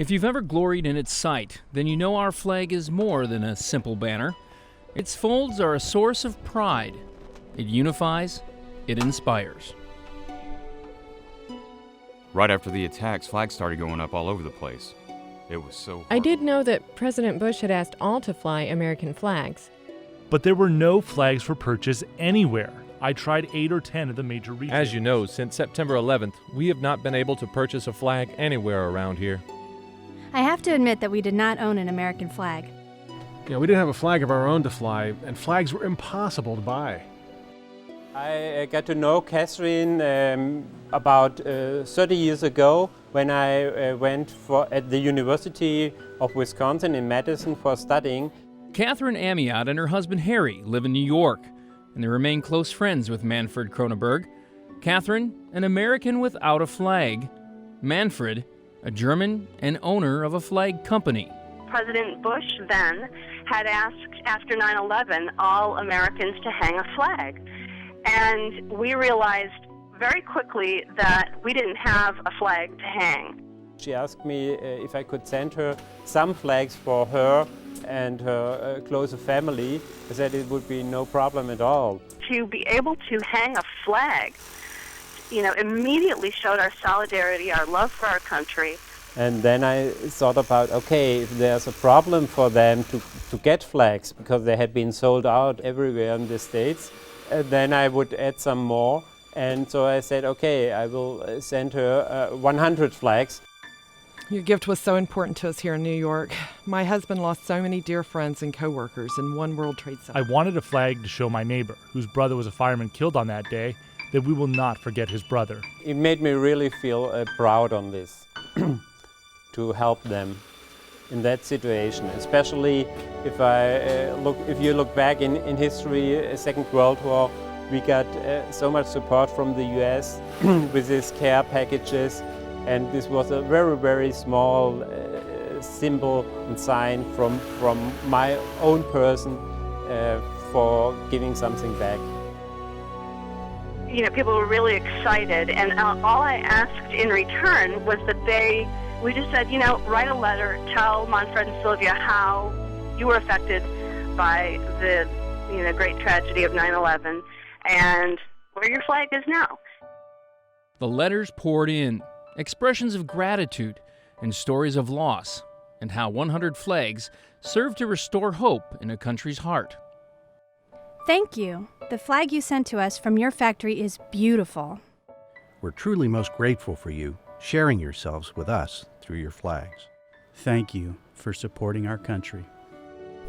If you've ever gloried in its sight, then you know our flag is more than a simple banner. Its folds are a source of pride. It unifies, it inspires. Right after the attacks, flags started going up all over the place. It was so hard. I did know that President Bush had asked all to fly American flags. But there were no flags for purchase anywhere. I tried 8 or 10 of the major retailers. As you know, since September 11th, we have not been able to purchase a flag anywhere around here. I have to admit that we did not own an American flag. Yeah, we didn't have a flag of our own to fly, and flags were impossible to buy. I got to know Catherine about 30 years ago when I went at the University of Wisconsin in Madison for studying. Catherine Amiot and her husband Harry live in New York, and they remain close friends with Manfred Kronenberg. Catherine, an American without a flag. Manfred, a German and owner of a flag company. President Bush then had asked, after 9/11, all Americans to hang a flag. And we realized very quickly that we didn't have a flag to hang. She asked me if I could send her some flags for her and her closer family. I said it would be no problem at all. To be able to hang a flag, immediately showed our solidarity, our love for our country. And then I thought about, okay, if there's a problem for them to get flags because they had been sold out everywhere in the States, then I would add some more. And so I said, okay, I will send her 100 flags. Your gift was so important to us here in New York. My husband lost so many dear friends and coworkers in one World Trade Center. I wanted a flag to show my neighbor, whose brother was a fireman killed on that day, that we will not forget his brother. It made me really feel proud on this, to help them in that situation, especially if you look back in history, Second World War, we got so much support from the US with these care packages, and this was a very, very small symbol and sign from my own person for giving something back. People were really excited, and all I asked in return was that we just said, write a letter, tell Manfred and Sylvia how you were affected by the great tragedy of 9/11 and where your flag is now. The letters poured in, expressions of gratitude and stories of loss, and how 100 flags served to restore hope in a country's heart. Thank you. The flag you sent to us from your factory is beautiful. We're truly most grateful for you sharing yourselves with us through your flags. Thank you for supporting our country.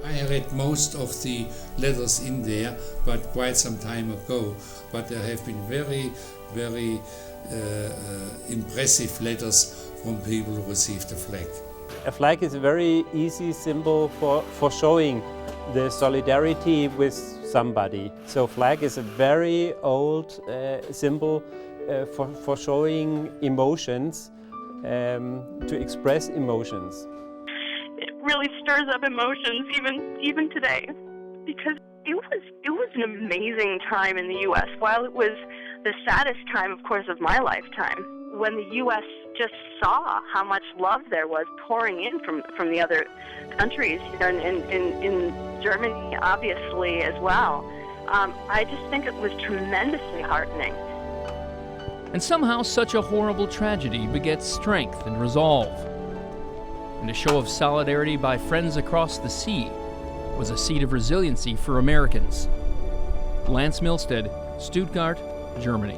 I read most of the letters in there, but quite some time ago. But there have been very, very impressive letters from people who received a flag. A flag is a very easy symbol for showing the solidarity with somebody. So flag is a very old symbol for showing emotions, to express emotions. It really stirs up emotions even today, because it was an amazing time in the U.S. While it was the saddest time, of course, of my lifetime, when the U.S. just saw how much love there was pouring in from the other countries, in Germany, obviously, as well. I just think it was tremendously heartening. And somehow such a horrible tragedy begets strength and resolve. And a show of solidarity by friends across the sea was a seed of resiliency for Americans. Lance Milsted, Stuttgart, Germany.